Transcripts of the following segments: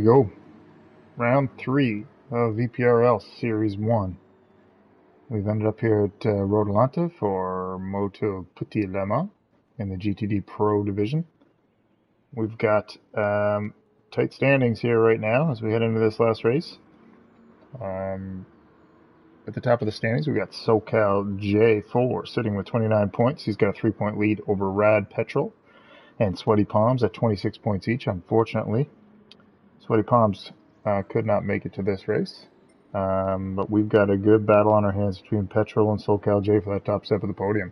go. Round 3 of VPRL Series 1. We've ended up here at Rodolante for Motul Petit LeMans in the GTD Pro division. We've got tight standings here right now as we head into this last race. At the top of the standings, we've got SoCal J4 sitting with 29 points. He's got a 3-point lead over Rad Petrol and Sweaty Palms at 26 points each. Unfortunately, Sweaty Palms could not make it to this race. But we've got a good battle on our hands between Petrol and SoCal J for that top step of the podium.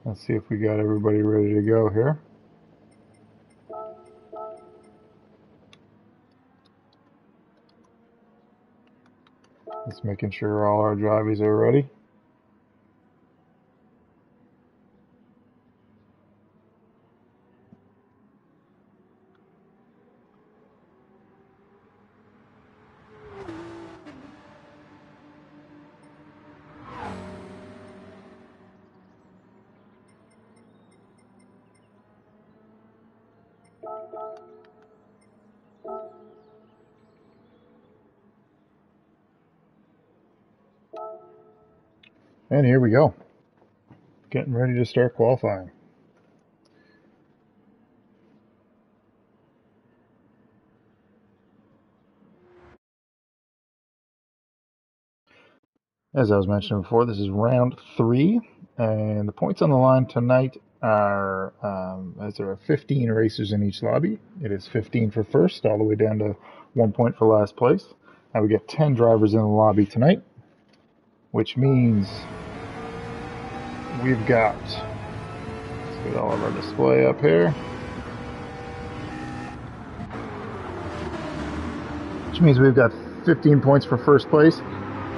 Let's see if we got everybody ready to go here. Just making sure all our drivers are ready. And here we go. Getting ready to start qualifying. As I was mentioning before, this is round 3, and the points on the line tonight are, as there are 15 racers in each lobby, it is 15 for first, all the way down to 1 point for last place. Now we get 10 drivers in the lobby tonight, which means we've got, let's get all of our display up here, which means we've got 15 points for first place.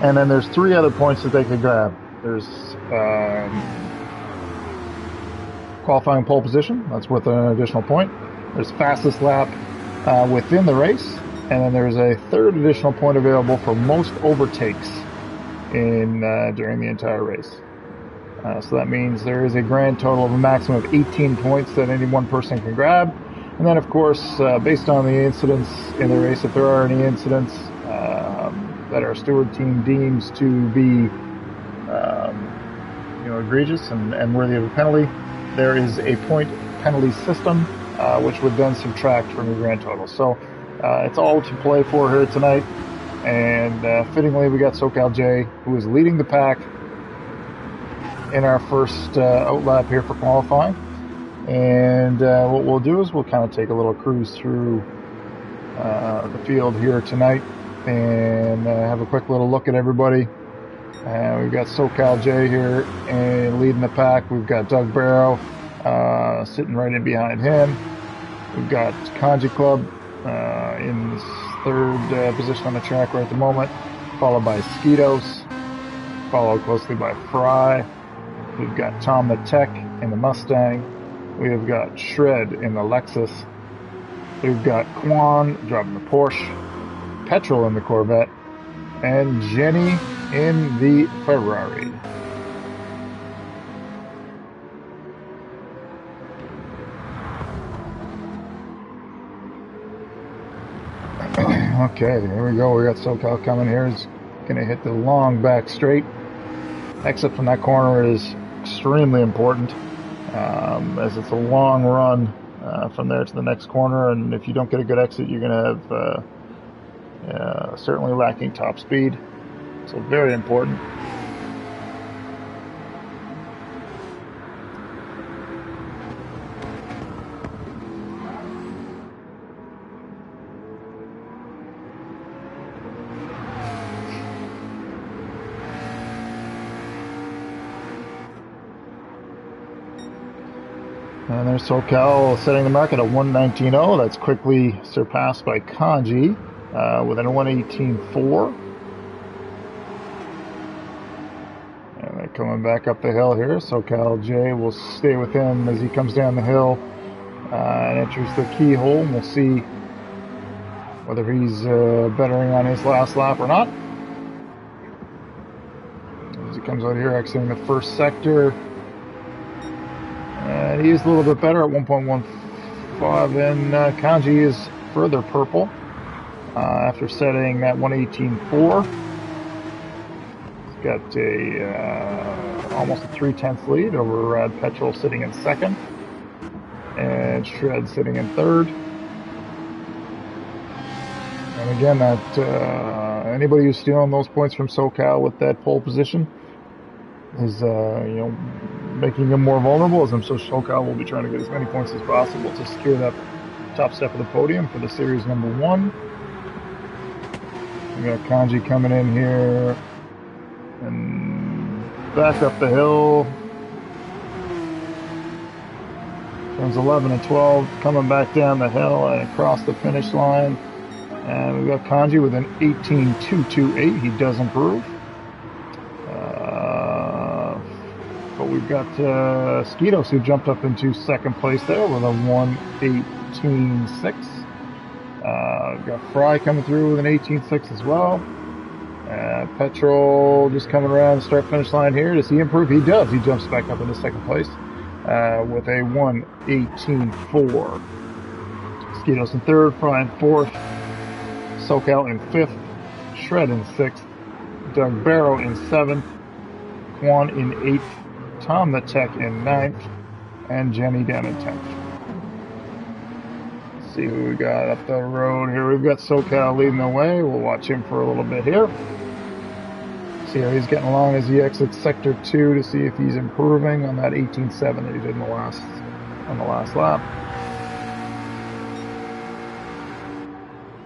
And then there's 3 other points that they could grab. There's qualifying pole position, that's worth an additional point. There's fastest lap within the race, and then there's a 3rd additional point available for most overtakes in during the entire race. So that means there is a grand total of a maximum of 18 points that any one person can grab. And then, of course, based on the incidents in the race, if there are any incidents that our steward team deems to be egregious and worthy of a penalty, there is a point penalty system which would then subtract from your grand total. So it's all to play for here tonight, and fittingly we got SoCal J, who is leading the pack in our first outlap here for qualifying. And what we'll do is we'll kind of take a little cruise through the field here tonight and have a quick little look at everybody. We've got SoCal J here and leading the pack. We've got Doug Barrow sitting right in behind him. We've got Kanji Club in 3rd position on the track right at the moment, followed by Skeetos, followed closely by Fry. We've got Tom the Tech in the Mustang. We've got Shred in the Lexus. We've got Quan driving the Porsche, Petrol in the Corvette, and Jenny in the Ferrari. Okay, here we go. We got SoCal coming here. He's going to hit the long back straight. Exit from that corner is extremely important, as it's a long run from there to the next corner, and if you don't get a good exit, you're going to have certainly lacking top speed, so very important. And there's SoCal setting the mark at a 119.0. That's quickly surpassed by Kanji with a 118.4. And they're coming back up the hill here. SoCal J will stay with him as he comes down the hill and enters the keyhole. And we'll see whether he's bettering on his last lap or not. As he comes out here, exiting the first sector. And he is a little bit better at 1.15, and Kanji is further purple. after setting that 1:18.4. He's got a almost a 3/10 lead over Petrol sitting in second, and Shred sitting in third. And again, that anybody who's stealing those points from SoCal with that pole position is, making them more vulnerable, as I'm sure SoCal will be trying to get as many points as possible to secure that top step of the podium for the series number 1. We got Kanji coming in here and back up the hill. Turns 11 and 12, coming back down the hill and across the finish line. And we've got Kanji with an 18.228. He does improve. But we've got Skidos, who jumped up into second place there with a 1:18.6. We've got Fry coming through with an 18.6 as well. Petrol just coming around the start finish line here. Does he improve? He does. He jumps back up into second place with a 1:18.4. Skidos in third, Fry in fourth, SoCal in fifth, Shred in sixth, Doug Barrow in seventh, Quan in eighth, Tom the Tech in ninth, and Jenny down in 10th. Let's see who we got up the road here. We've got SoCal leading the way. We'll watch him for a little bit here. See how he's getting along as he exits sector 2 to see if he's improving on that 18.7 that he did on the last lap.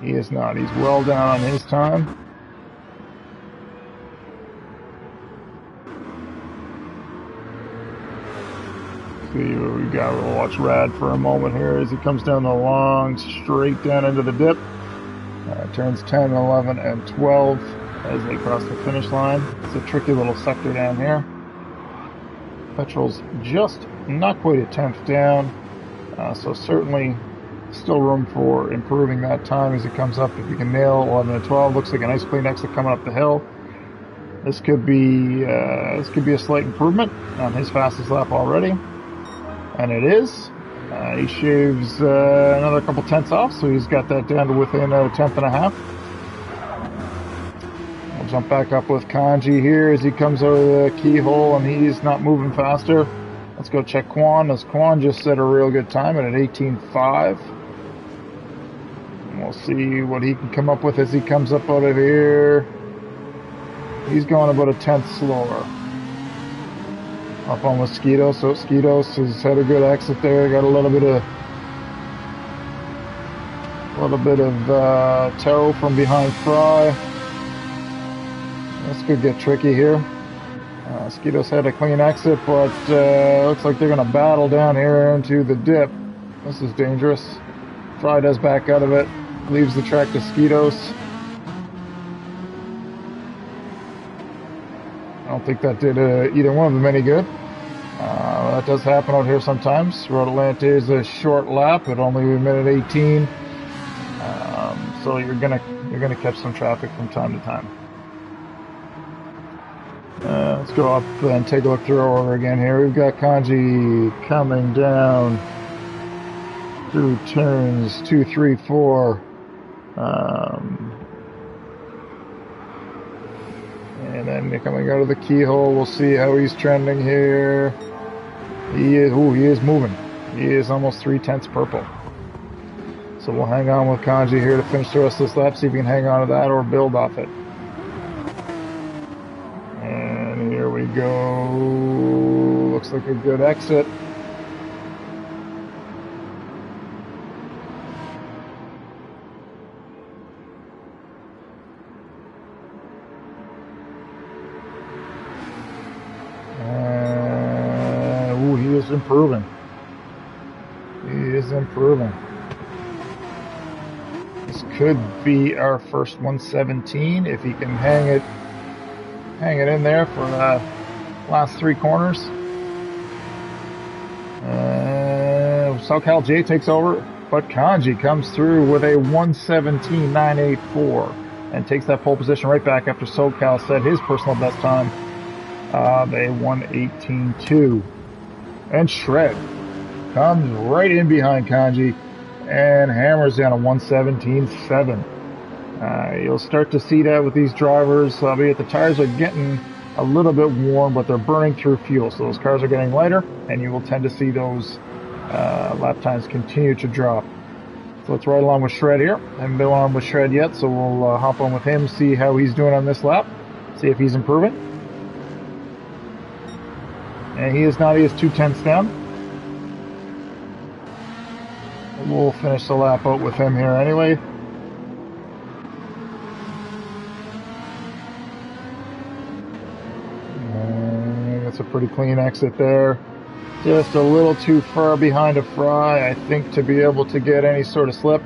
He is not. He's well down on his time. See what we got. We'll watch Rad for a moment here as he comes down the long straight down into the dip. Turns 10, 11, and 12 as they cross the finish line. It's a tricky little sector down here. Petrol's just not quite a tenth down, so certainly still room for improving that time as it comes up. If you can nail 11 and 12, looks like a nice clean exit coming up the hill. This could be a slight improvement on his fastest lap already, and it is. He shaves another couple tenths off, so he's got that down to within a tenth and a half. We'll jump back up with Kanji here as he comes out of the keyhole, and he's not moving faster. Let's go check Quan, as Quan just set a real good time at an 18.5. We'll see what he can come up with as he comes up out of here. He's going about a tenth slower. Up on Mosquito, so Mosquito's has had a good exit there. Got a little bit of tow from behind Fry. This could get tricky here. Mosquito's had a clean exit, but looks like they're going to battle down here into the dip. This is dangerous. Fry does back out of it. Leaves the track to Mosquito's. I don't think that did either one of them any good. That does happen out here sometimes. Road Atlanta is a short lap at only a minute 18, so you're gonna catch some traffic from time to time. Let's go up and take a look through our order again here. We've got Kanji coming down through turns 2, 3, 4. And then coming out of the keyhole, we'll see how he's trending here. He is moving. He is almost 3/10 purple. So we'll hang on with Kanji here to finish the rest of this lap, see if we can hang on to that or build off it. And here we go. Looks like a good exit. He is improving. He is improving. This could be our first 117 if he can hang it in there for the last 3 corners. SoCal J takes over, but Kanji comes through with a 117.984 and takes that pole position right back after SoCal set his personal best time of a 118.2. And Shred comes right in behind Kanji and hammers down a 117.7. You'll start to see that with these drivers, albeit the tires are getting a little bit warm, but they're burning through fuel. So those cars are getting lighter, and you will tend to see those lap times continue to drop. So let's ride along with Shred here. Haven't been on with Shred yet, so we'll hop on with him, see how he's doing on this lap, see if he's improving. And he is not. He is 2/10 down. We'll finish the lap out with him here anyway. And it's a pretty clean exit there. Just a little too far behind a Fry, I think, to be able to get any sort of slip.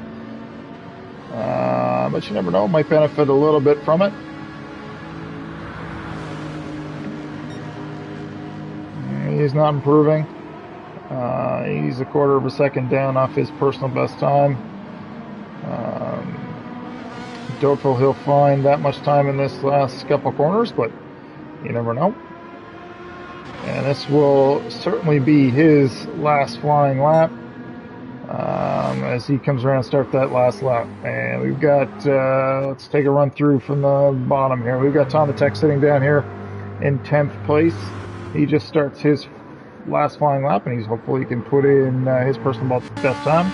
But you never know, might benefit a little bit from it. He's not improving. He's a quarter of a second down off his personal best time. Doubtful he'll find that much time in this last couple corners, but you never know. And this will certainly be his last flying lap as he comes around and start that last lap. And we've got, let's take a run through from the bottom here. We've got Tom the Tech sitting down here in 10th place. He just starts his last flying lap, and he's hopefully can put in his personal best time.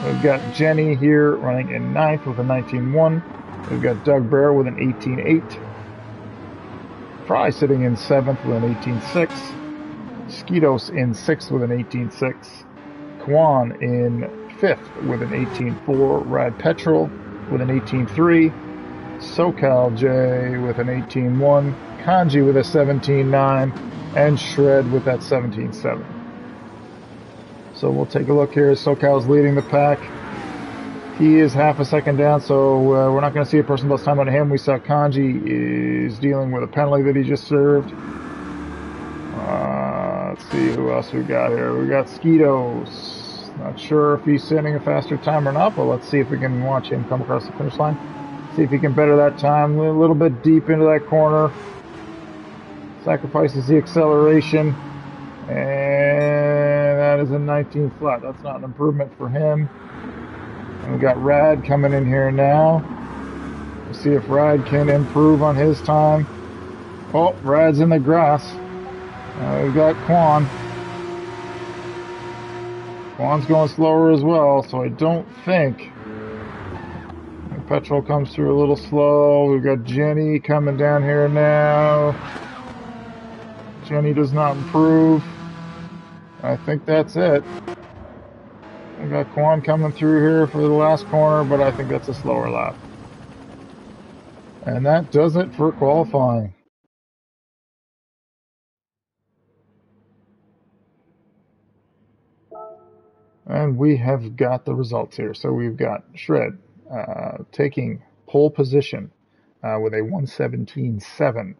We've got Jenny here running in 9th with a 19.1. We've got Doug Bear with an 18.8. Fry sitting in 7th with an 18.6. Skidos in 6th with an 18.6. Kwan in 5th with an 18.4. Rad Petrol with an 18.3. SoCal J with an 18.1. Kanji with a 17.9. And Shred with that 17.7. So we'll take a look here. SoCal's leading the pack. He is half a second down, so we're not going to see a personal best time on him. We saw Kanji is dealing with a penalty that he just served. Let's see who else we got here. We got Skidos. Not sure if he's setting a faster time or not, but let's see if we can watch him come across the finish line. See if he can better that time. A little bit deep into that corner. Sacrifices the acceleration. And that is a 19 flat. That's not an improvement for him. And we got Rad coming in here now. We'll see if Rad can improve on his time. Oh, Rad's in the grass. We've got Quan. Quan's going slower as well, so I don't think. Petrol comes through a little slow. We've got Jenny coming down here now. Jenny does not improve. I think that's it. We've got Quan coming through here for the last corner, but I think that's a slower lap. And that does it for qualifying. And we have got the results here. So we've got Shred taking pole position with a 1:17.7,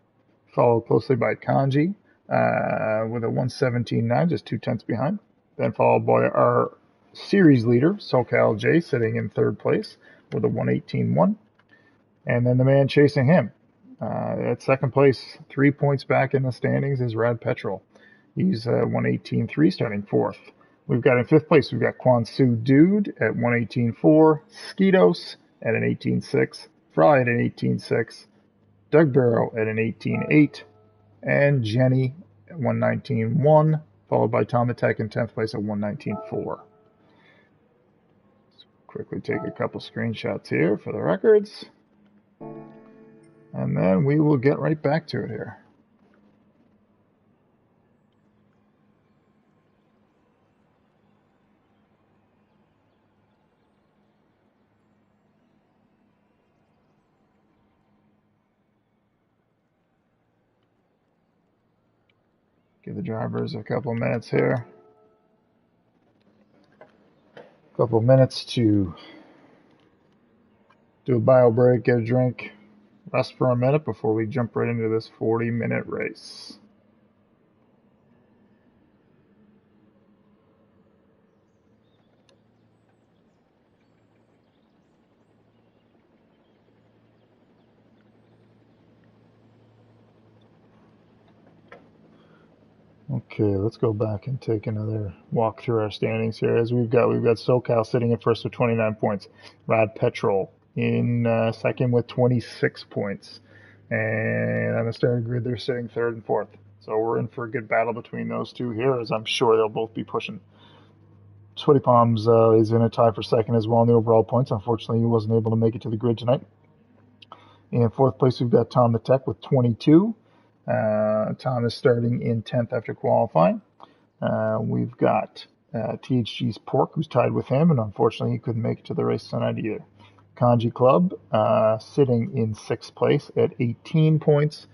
followed closely by Kanji with a 1:17.9, just 2/10 behind. Then followed by our series leader, SoCal J, sitting in 3rd place with a 1:18.1. And then the man chasing him at 2nd place, 3 points back in the standings, is Rad Petrol. He's 1:18.3, starting 4th. We've got in 5th place, we've got Kwansu Dude at 1:18.4, Skidos at an 18.6, Fry at an 18.6, Doug Barrow at an 18.8, and Jenny at 1:19.1, followed by Tom the Tech in 10th place at 1:19.4. Let's quickly take a couple screenshots here for the records, and then we will get right back to it here. Give the drivers a couple minutes here. A couple minutes to do a bio break, get a drink, rest for a minute before we jump right into this 40-minute race. Okay, let's go back and take another walk through our standings here. As we've got SoCal sitting in first with 29 points. Rad Petrol in second with 26 points. And on the starting grid, they're sitting third and fourth. So we're in for a good battle between those two here, as I'm sure they'll both be pushing. Sweaty Palms is in a tie for second as well in the overall points. Unfortunately, he wasn't able to make it to the grid tonight. In fourth place, we've got Tom the Tech with 22. Tom is starting in 10th after qualifying. We've got THG's Pork, who's tied with him, and unfortunately he couldn't make it to the race tonight either. Kanji Club sitting in 6th place at 18 points.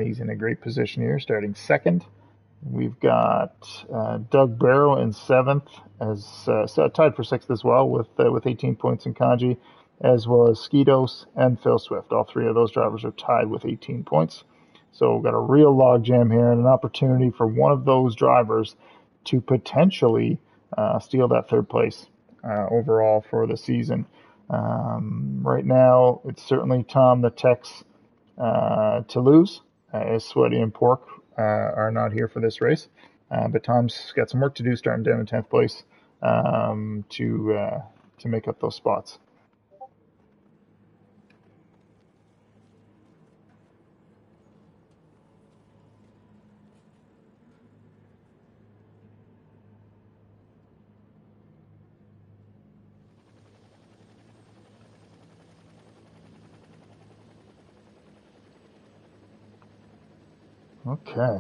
He's in a great position here, starting second. We've got Doug Barrow in 7th, as tied for 6th as well with 18 points in Kanji, as well as Skidos and Phil Swift. All three of those drivers are tied with 18 points. So we've got a real logjam here and an opportunity for one of those drivers to potentially steal that third place overall for the season. Right now, it's certainly Tom the Tech's to lose, as Sweaty and Pork are not here for this race. But Tom's got some work to do starting down in 10th place to make up those spots. Okay.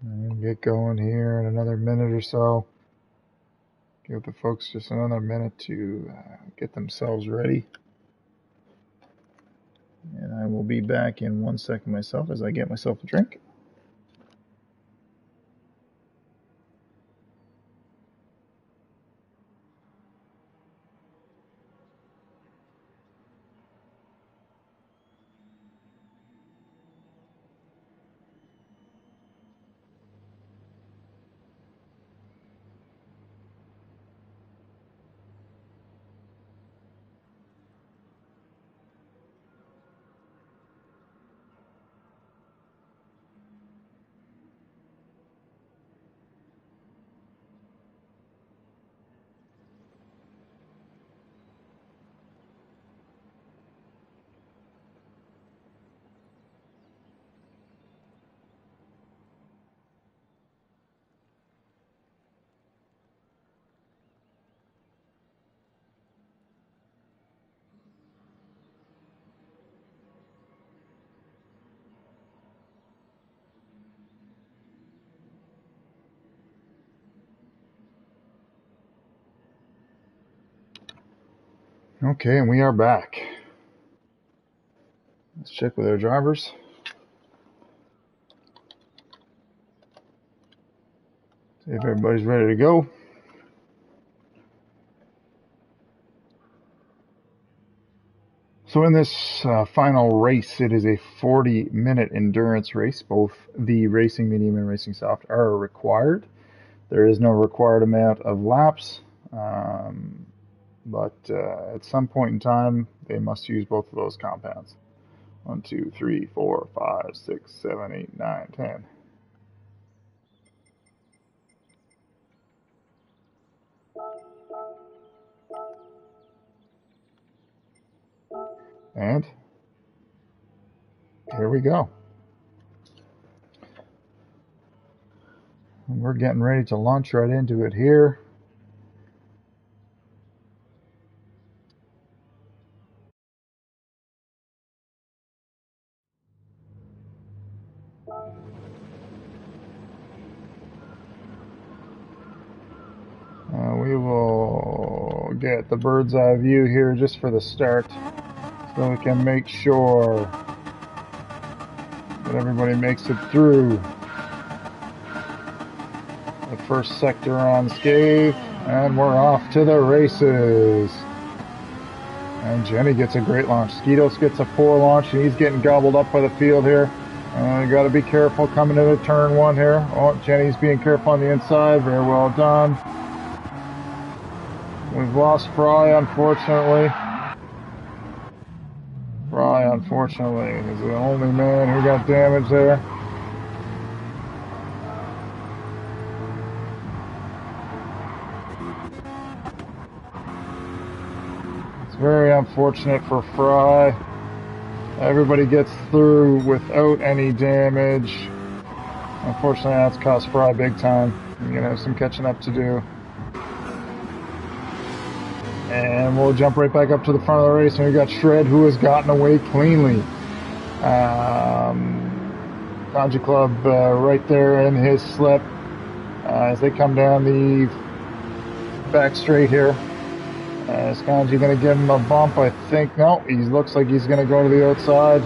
I'm gonna get going here in another minute or so. Give the folks just another minute to get themselves ready. And I will be back in 1 second myself as I get myself a drink. Okay, and we are back. Let's check with our drivers. See if everybody's ready to go. So in this final race, it is a 40-minute endurance race. Both the racing medium and racing soft are required. There is no required amount of laps, but at some point in time, they must use both of those compounds. 1, 2, 3, 4, 5, 6, 7, 8, 9, 10. And here we go. And we're getting ready to launch right into it here. We will get the bird's eye view here just for the start, so we can make sure that everybody makes it through the first sector unscathed, and we're off to the races. And Jenny gets a great launch. Skidos gets a poor launch, and he's getting gobbled up by the field here. You got to be careful coming into turn one here. Oh, Jenny's being careful on the inside. Very well done. We've lost Fry, unfortunately. Fry, unfortunately, is the only man who got damaged there. It's very unfortunate for Fry. Everybody gets through without any damage. Unfortunately, that's cost Fry big time. You're gonna have some catching up to do. And we'll jump right back up to the front of the race, and we've got Shred, who has gotten away cleanly. Kanji Club right there in his slip as they come down the back straight here. Is Kanji going to give him a bump? I think no. He looks like he's going to go to the outside.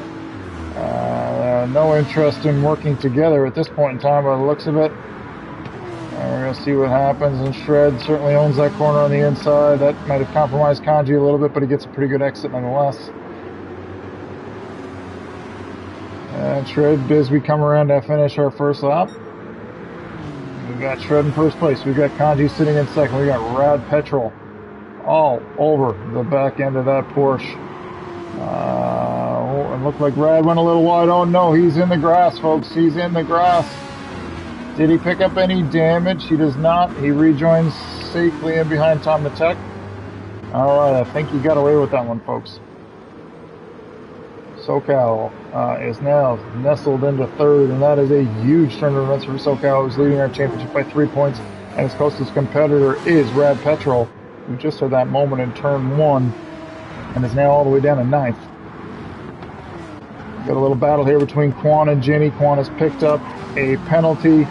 No interest in working together at this point in time by the looks of it. We're going to see what happens, and Shred certainly owns that corner on the inside. That might have compromised Kanji a little bit, but he gets a pretty good exit nonetheless. And Shred, as we come around to finish our first lap, we've got Shred in first place. We've got Kanji sitting in second. We got Rad Petrol all over the back end of that Porsche. It looked like Rad went a little wide. Oh no, he's in the grass, folks. He's in the grass. Did he pick up any damage? He does not. He rejoins safely in behind Tom the Tech. Alright, I think he got away with that one, folks. SoCal is now nestled into third, and that is a huge turn of events for SoCal, who's leading our championship by 3 points, and his closest competitor is Rad Petrol, who just had that moment in turn one, and is now all the way down to ninth. Got a little battle here between Quan and Jenny. Quan has picked up a penalty,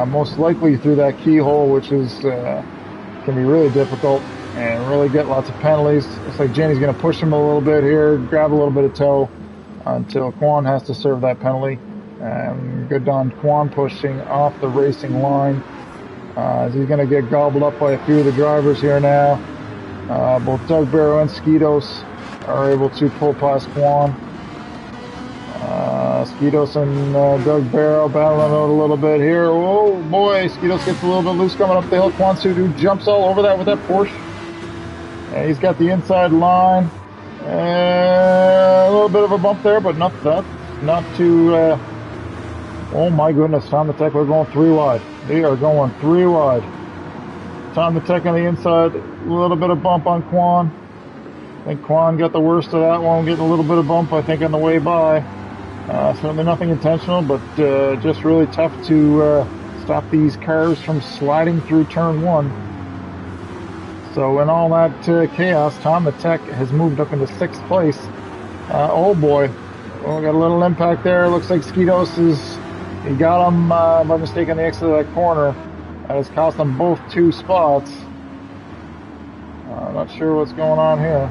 most likely through that keyhole, which is can be really difficult and really get lots of penalties. Looks like Jenny's going to push him a little bit here, grab a little bit of toe until Quan has to serve that penalty. Good on Quan pushing off the racing line. As he's going to get gobbled up by a few of the drivers here now. Both Doug Barrow and Skidos are able to pull past Quan. Skidos and Doug Barrow battling out a little bit here. Oh boy, Skidos gets a little bit loose coming up the hill. Quan Sudu jumps all over that with that Porsche. And he's got the inside line. A little bit of a bump there, but not too... oh my goodness, Tom the Tech, we're going 3 wide. They are going 3 wide. Tom the Tech on the inside, a little bit of bump on Quan. I think Quan got the worst of that one, getting a little bit of bump, I think, on the way by. Certainly nothing intentional, but just really tough to stop these cars from sliding through turn one. So in all that chaos, Tom the Tech has moved up into 6th place. Oh boy, well, we got a little impact there. Looks like Skidos he got him by mistake on the exit of that corner. That has cost them both 2 spots. Not sure what's going on here.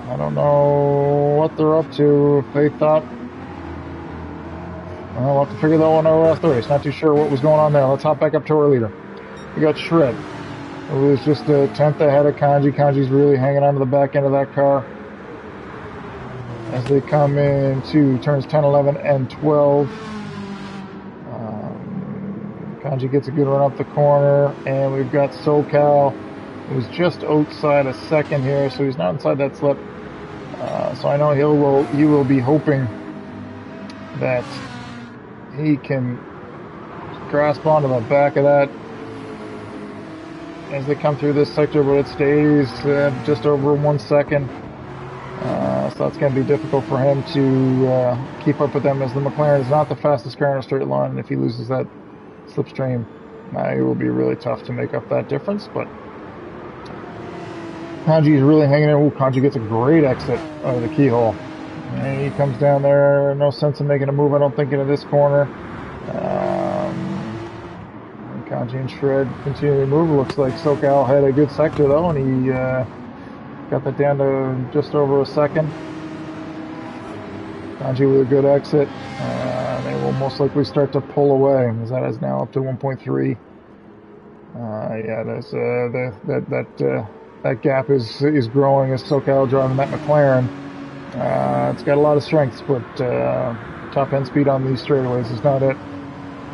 I don't know what they're up to. If they thought... Well, we'll have to figure that one out after the race. Not too sure what was going on there. Let's hop back up to our leader. We got Shred, who is just a 10th ahead of Kanji. Kanji's really hanging on to the back end of that car as they come into turns 10, 11, and 12. Kanji gets a good run up the corner, and we've got SoCal, who's just outside a second here, so he's not inside that slip. So I know he will be hoping that he can grasp onto the back of that as they come through this sector, but it stays just over 1 second. So that's going to be difficult for him to keep up with them, as the McLaren is not the fastest car in a straight line, and if he loses that slipstream, it will be really tough to make up that difference. But Kanji is really hanging in. Ooh, Kanji gets a great exit out of the keyhole. And he comes down there. No sense in making a move, I don't think, into this corner. Kanji and Shred continue to move. Looks like SoCal had a good sector, though, and he got that down to just over a second. Kanji with a good exit. They will most likely start to pull away, as that is now up to 1.3. Yeah, there's that gap is growing as SoCal driving that McLaren It's got a lot of strengths, but top end speed on these straightaways is not it.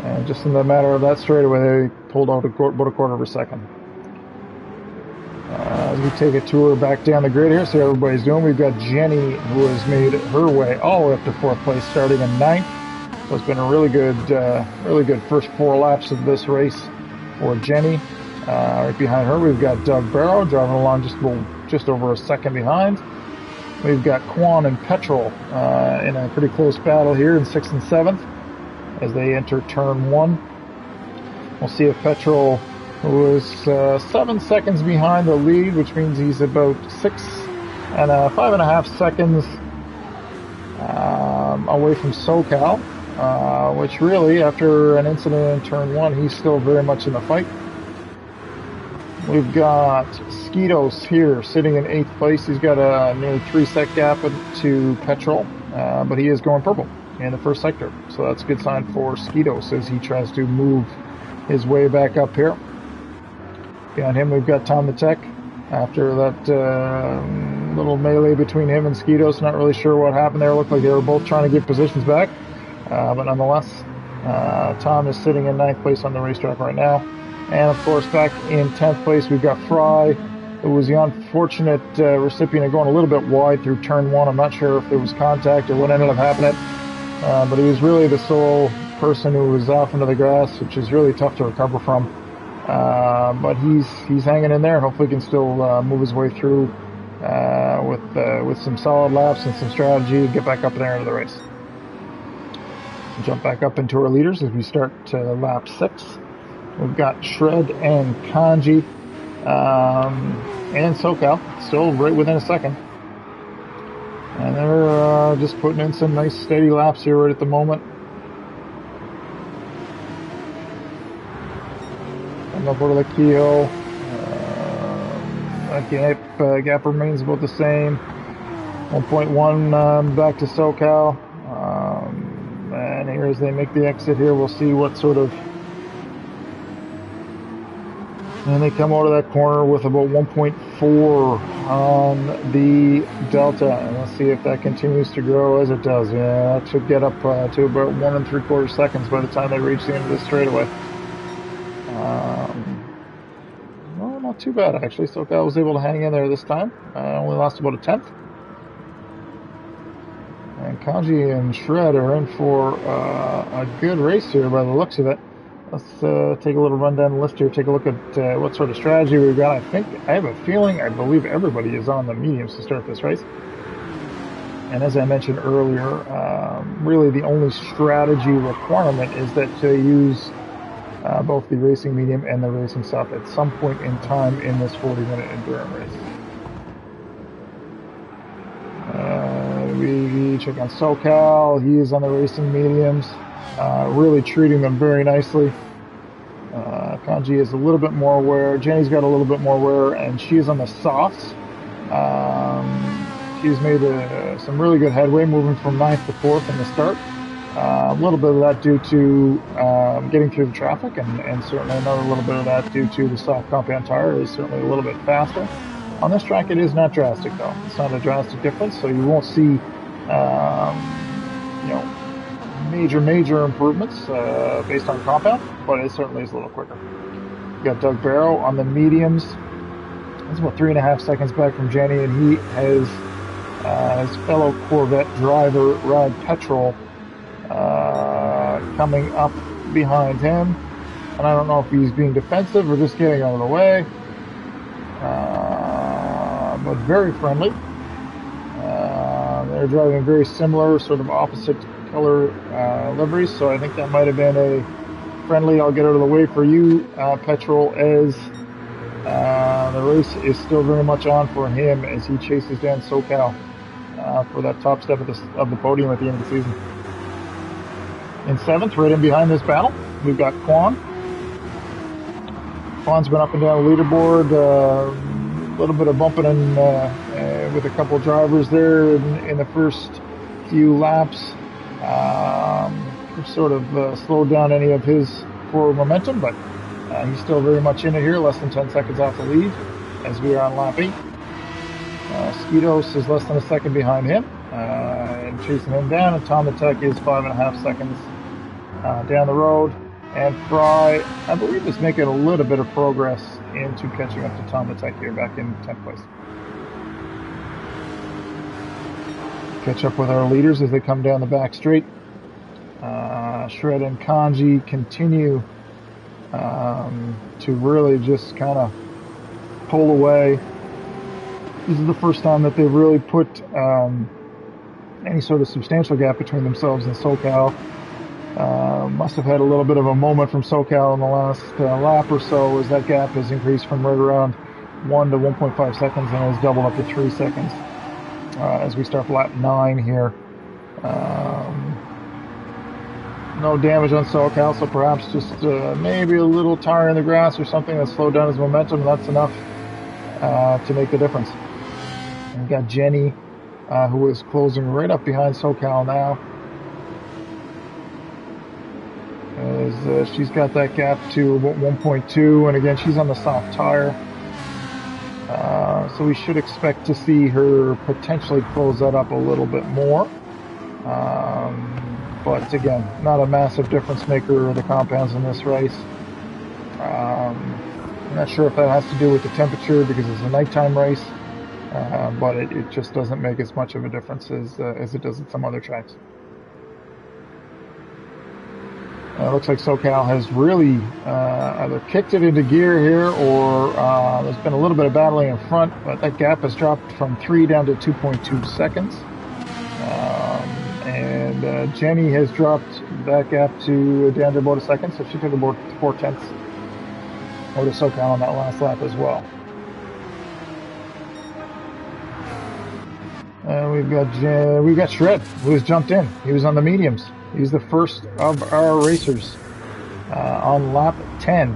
And just in the matter of that straightaway, they pulled out about a quarter of a second. As we take a tour back down the grid here, see how everybody's doing. We've got Jenny, who has made her way all the way up to 4th place, starting in 9th. So it's been a really good first 4 laps of this race for Jenny. Right behind her, we've got Doug Barrow driving along just over a second behind. We've got Quan and Petrol in a pretty close battle here in 6th and 7th as they enter turn 1. We'll see if Petrol, who is 7 seconds behind the lead, which means he's about 5.5 seconds away from SoCal, which really, after an incident in turn 1, he's still very much in the fight. We've got Skidos here sitting in 8th place. He's got a nearly 3-sec gap to Petrol, but he is going purple in the first sector. So that's a good sign for Skidos as he tries to move his way back up here. Behind him, we've got Tom the Tech. After that little melee between him and Skidos, not really sure what happened there. It looked like they were both trying to get positions back. But nonetheless, Tom is sitting in 9th place on the racetrack right now. And of course, back in 10th place, we've got Fry, who was the unfortunate recipient of going a little bit wide through turn 1. I'm not sure if there was contact or what ended up happening. But he was really the sole person who was off into the grass, which is really tough to recover from. But he's hanging in there, and hopefully can still move his way through with some solid laps and some strategy, get back up there into the race. Jump back up into our leaders as we start lap 6. We've got Shred and Kanji and SoCal still right within a second. And they're just putting in some nice steady laps here right at the moment. And up over the Kehoe. That gap remains about the same. 1.1 back to SoCal. And here as they make the exit here, we'll see what sort of... And they come out of that corner with about 1.4 on the Delta. And let's see if that continues to grow as it does. Yeah, that should get up to about 1 3/4 seconds by the time they reach the end of this straightaway. Well, not too bad actually. SoCal was able to hang in there this time. Only lost about a 1/10. And Kanji and Shred are in for a good race here by the looks of it. Let's take a little run down the list here, take a look at what sort of strategy we've got. I believe everybody is on the mediums to start this race. And as I mentioned earlier, really the only strategy requirement is that they use both the racing medium and the racing soft at some point in time in this 40-minute endurance race. We check on SoCal. He is on the racing mediums. Really treating them very nicely. Kanji is a little bit more aware. Jenny's got a little bit more aware, and she is on the softs. She's made some really good headway, moving from 9th to 4th in the start. A little bit of that due to getting through the traffic, and certainly another little bit of that due to the soft compound tire is certainly a little bit faster. On this track, it is not drastic, though. It's not a drastic difference, so you won't see, major improvements based on compound, but it certainly is a little quicker. You got Doug Barrow on the mediums. He's about 3.5 seconds back from Jenny, and he has his fellow Corvette driver, Rod Petrol, coming up behind him. And I don't know if he's being defensive or just getting out of the way, but very friendly. They're driving very similar, sort of opposite color liveries, so I think that might have been a friendly, I'll get out of the way for you, Petrol, as the race is still very much on for him as he chases down SoCal for that top step of the podium at the end of the season. In 7th, right in behind this battle, we've got Quan. Quan's been up and down the leaderboard, a little bit of bumping in with a couple of drivers there in the first few laps. Sort of slowed down any of his forward momentum, but he's still very much in it here, less than 10 seconds off the lead as we are on lap 8. Skidos is less than a second behind him. and chasing him down, and Tom the Tech is 5.5 seconds down the road. And Fry, I believe, is making a little bit of progress into catching up to Tom the Tech here, back in 10th place. Catch up with our leaders as they come down the back straight. Shred and Kanji continue to really just kind of pull away. This is the first time that they've really put any sort of substantial gap between themselves and SoCal. Must have had a little bit of a moment from SoCal in the last lap or so, as that gap has increased from right around 1 to 1.5 seconds and has doubled up to 3 seconds as we start lap 9 here. No damage on SoCal, so perhaps just maybe a little tire in the grass or something that slowed down his momentum. That's enough to make the difference. And we've got Jenny, who is closing right up behind SoCal now, as she's got that gap to about 1.2, and again, she's on the soft tire. So we should expect to see her potentially close that up a little bit more. But again, not a massive difference maker of the compounds in this race. I'm not sure if that has to do with the temperature because it's a nighttime race, but it just doesn't make as much of a difference as it does at some other tracks. It looks like SoCal has really either kicked it into gear here, or there's been a little bit of battling in front, but that gap has dropped from 3 down to 2.2 seconds. And Jenny has dropped that gap down to about a second, so she took about 4/10 out of SoCal on that last lap as well. And we've got Shred, who has jumped in. He was on the mediums. He's the first of our racers on lap 10,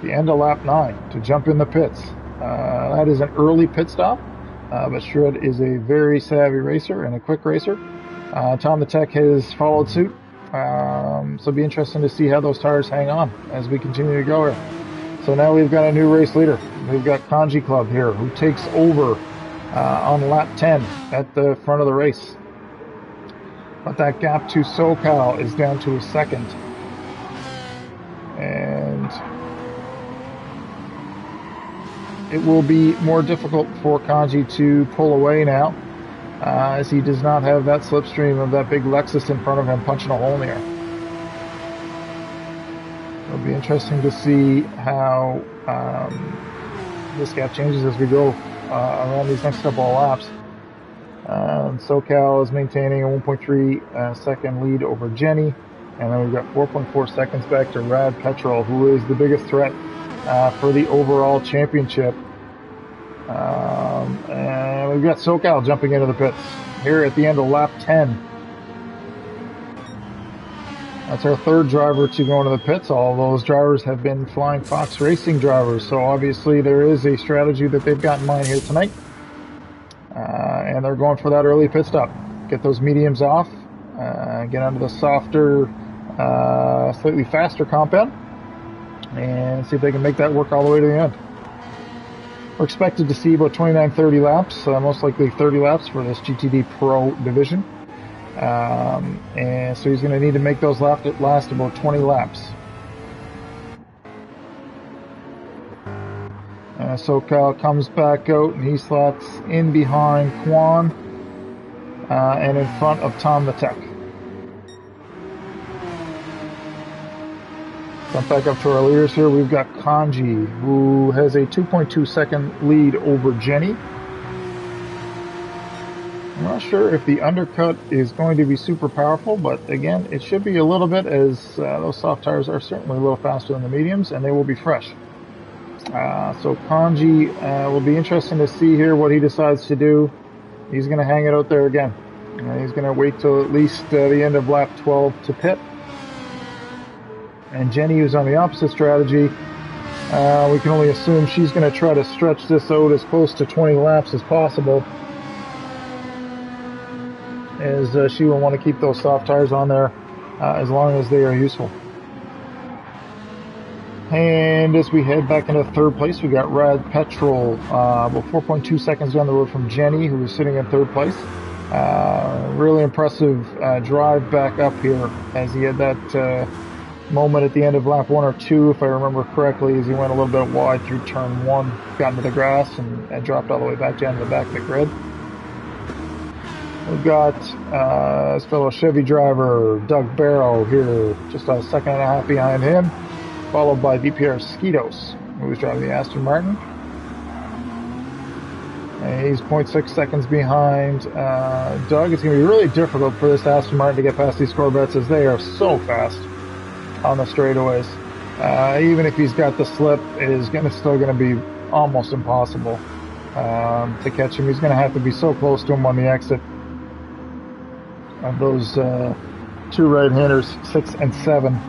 the end of lap 9, to jump in the pits. That is an early pit stop, but Shred is a very savvy racer and a quick racer. Tom the Tech has followed suit, so it'll be interesting to see how those tires hang on as we continue to go here. So now we've got a new race leader. We've got Kanji Club here, who takes over on lap 10 at the front of the race. But that gap to SoCal is down to a second. And it will be more difficult for Kanji to pull away now, as he does not have that slipstream of that big Lexus in front of him punching a hole in the air. It'll be interesting to see how this gap changes as we go around these next couple of laps. SoCal is maintaining a 1.3 second lead over Jenny, and then we've got 4.4 seconds back to Rad Petrol, who is the biggest threat for the overall championship. And we've got SoCal jumping into the pits here at the end of lap 10. That's our third driver to go into the pits. All those drivers have been Flying Fox Racing drivers, so obviously there is a strategy that they've got in mind here tonight. And they're going for that early pit stop. Get those mediums off, get onto the softer, slightly faster compound, and see if they can make that work all the way to the end. We're expected to see about 29-30 laps, most likely 30 laps for this GTD Pro division. And so he's going to need to make those last about 20 laps. SoCal comes back out, and he slots in behind Quan and in front of Tom the Tech. Jump back up to our leaders here. We've got Kanji, who has a 2.2 second lead over Jenny. I'm not sure if the undercut is going to be super powerful, but again, it should be a little bit, as those soft tires are certainly a little faster than the mediums, and they will be fresh. So Kanji will be interesting to see here what he decides to do. He's going to hang it out there again. He's going to wait till at least the end of lap 12 to pit. And Jenny, who's on the opposite strategy, we can only assume she's going to try to stretch this out as close to 20 laps as possible, as she will want to keep those soft tires on there as long as they are useful. And as we head back into third place, we got Red Petrol, about 4.2 seconds down the road from Jenny, who was sitting in third place. Really impressive drive back up here, as he had that moment at the end of lap 1 or 2, if I remember correctly, as he went a little bit wide through turn 1, got into the grass, and dropped all the way back down to the back of the grid. We've got his fellow Chevy driver, Doug Barrow, here, just a second and a half behind him, followed by VPRL Skidos, who was driving the Aston Martin. And he's 0.6 seconds behind Doug. It's going to be really difficult for this Aston Martin to get past these Corvettes, as they are so fast on the straightaways. Even if he's got the slip, it is still going to be almost impossible to catch him. He's going to have to be so close to him on the exit of those two right-handers, 6 and 7,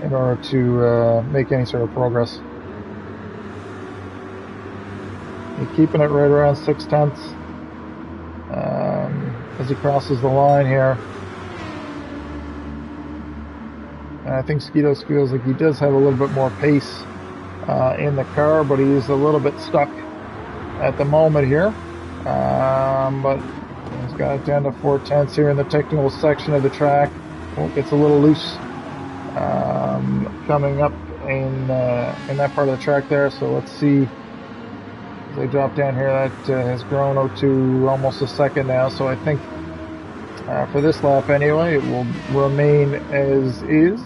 in order to make any sort of progress. He's keeping it right around 0.6 as he crosses the line here. And I think Skidos feels like he does have a little bit more pace in the car, but he's a little bit stuck at the moment here. But he's got it down to 0.4 here in the technical section of the track. It's a little loose coming up in that part of the track there. So let's see. As they drop down here, that has grown to almost a second now. So I think for this lap anyway, it will remain as is,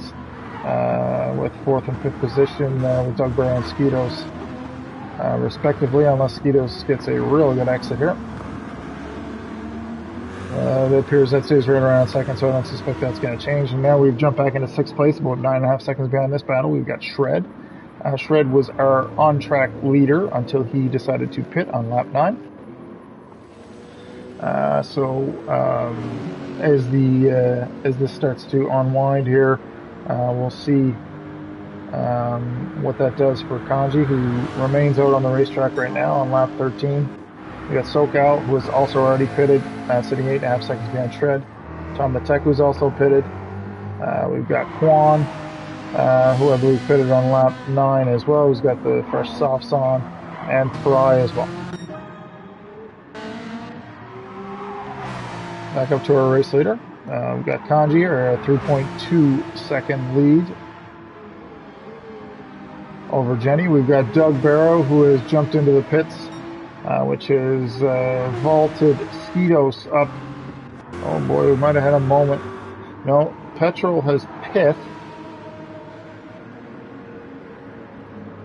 with 4th and 5th position with Doug Barrow and Skidos, respectively, unless Skidos gets a real good exit here. It appears that stays right around 2nd, so I don't suspect that's going to change. And now we've jumped back into 6th place, about 9.5 seconds behind this battle. We've got Shred. Shred was our on-track leader until he decided to pit on lap 9. As this starts to unwind here, we'll see what that does for Kanji, who remains out on the racetrack right now on lap 13. We got SoCal, who is also already pitted, sitting 8.5 seconds behind Shred. Tom the Tech, who's also pitted. We've got Quan, who I believe pitted on lap 9 as well, who's got the fresh softs on, and Fry as well. Back up to our race leader. We've got Kanji here, a 3.2 second lead over Jenny. We've got Doug Barrow, who has jumped into the pits, which has vaulted Skidos up. Oh boy, we might have had a moment. No, Petrol has pit.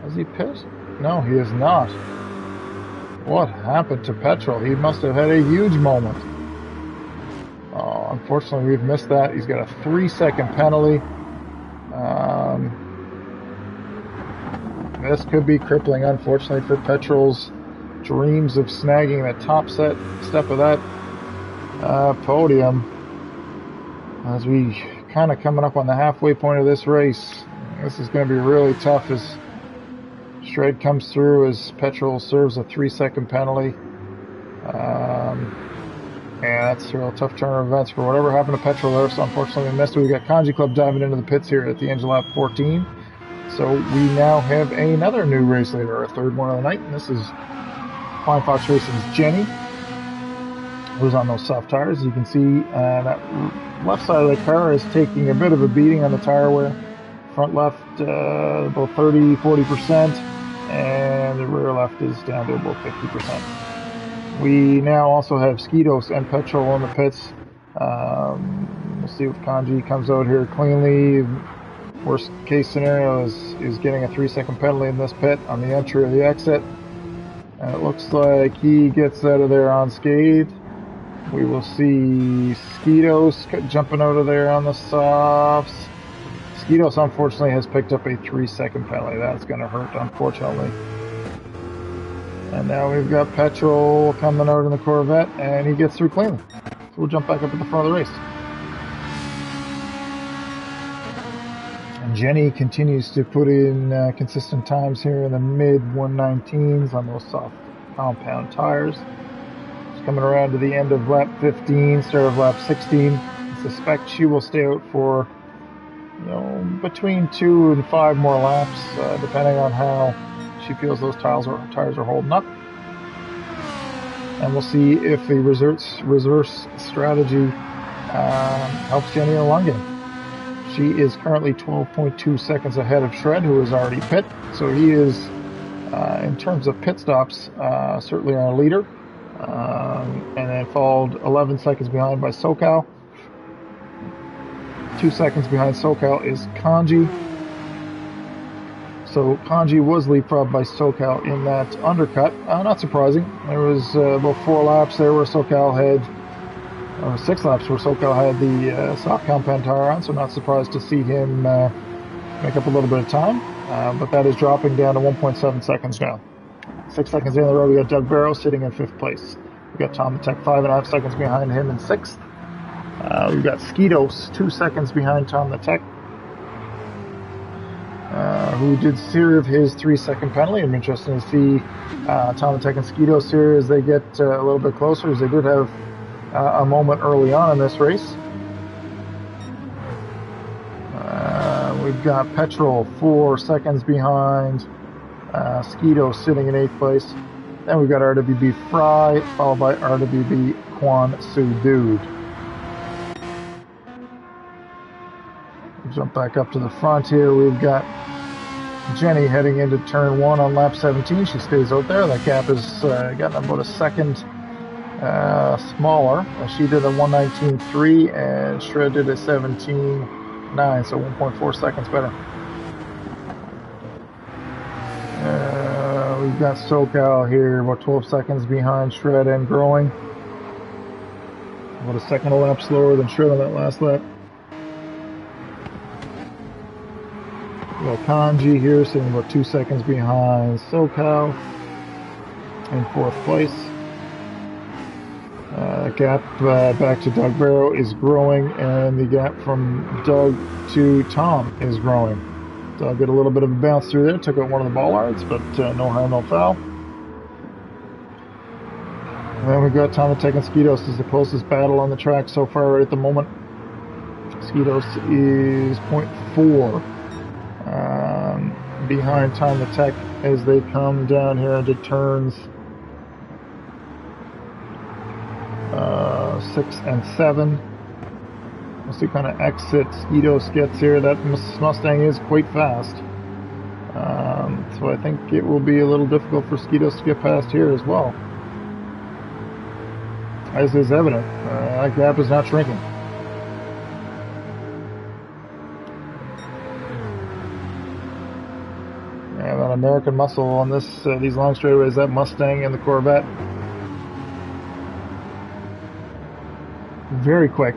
Has he pit? No, he is not. What happened to Petrol? He must have had a huge moment. Oh, unfortunately, we've missed that. He's got a 3-second penalty. This could be crippling, unfortunately, for Petrol's dreams of snagging the top step of that podium. As we kind of coming up on the halfway point of this race, this is going to be really tough as Shred comes through, as Petrol serves a 3-second penalty. And that's a real tough turn of events for whatever happened to Petrol there. So unfortunately we missed it. We got Kanji Club diving into the pits here at the end of lap 14. So we now have another new race leader, our third one of the night, and this is Flying Fox Racing's Jenny, who's on those soft tires. You can see that left side of the car is taking a bit of a beating on the tire wear. Front left about 30-40%, and the rear left is down to about 50%. We now also have Skidos and Petrol in the pits. We'll see if Kanji comes out here cleanly. Worst case scenario is getting a 3-second penalty in this pit on the entry or the exit. And it looks like he gets out of there unscathed. We will see Skidos jumping out of there on the softs. Skidos unfortunately has picked up a 3-second penalty. That's going to hurt, unfortunately. And now we've got Petrol coming out in the Corvette, and he gets through cleanly. So we'll jump back up at the front of the race. And Jenny continues to put in consistent times here in the mid-119s on those soft compound tires. She's coming around to the end of lap 15, start of lap 16. I suspect she will stay out for between 2 and 5 more laps, depending on how she feels those tires are holding up. And we'll see if the reverse strategy helps Jenny in the long game. She is currently 12.2 seconds ahead of Shred, who is already pit. So he is, in terms of pit stops, certainly our leader. And then followed 11 seconds behind by SoCal. 2 seconds behind SoCal is Kanji. So Kanji was leapfrogged by SoCal in that undercut. Not surprising. There was about 4 laps there where SoCal had, or 6 laps where SoCal had the soft compound tire on, so not surprised to see him make up a little bit of time. But that is dropping down to 1.7 seconds now. 6 seconds in the row, we got Doug Barrow sitting in 5th place. We got Tom the Tech 5.5 seconds behind him in 6th. We've got Skidos 2 seconds behind Tom the Tech, who did serve his 3-second penalty. I'm interested to see Tom the Tech and Skidos here as they get a little bit closer, as they did have a moment early on in this race. We've got Petrol 4 seconds behind Skidos sitting in 8th place. Then we've got RWB Fry, followed by RWB Kwan Su Dude. Jump back up to the front here. We've got Jenny heading into turn 1 on lap 17. She stays out there. That gap has gotten about a second smaller. She did a 1:19.3 and Shred did a 17.9, so 1.4 seconds better. We've got SoCal here about 12 seconds behind Shred and growing. About a second a lap slower than Shred on that last lap. We got Kanji here sitting about 2 seconds behind SoCal in 4th place. The gap back to Doug Barrow is growing, and the gap from Doug to Tom is growing. Doug got a little bit of a bounce through there, took out one of the bollards, but no harm, no foul. And then we've got Tom the Tech and Skidos is the closest battle on the track so far right at the moment. Skidos is 0.4 behind Tom the Tech as they come down here into turns 6 and 7. We'll see what kind of exit Skidos gets here. That Mustang is quite fast. So I think it will be a little difficult for Skidos to get past here as well. As is evident, that gap is not shrinking. Yeah, that American muscle on these long straightaways, that Mustang and the Corvette. Very quick,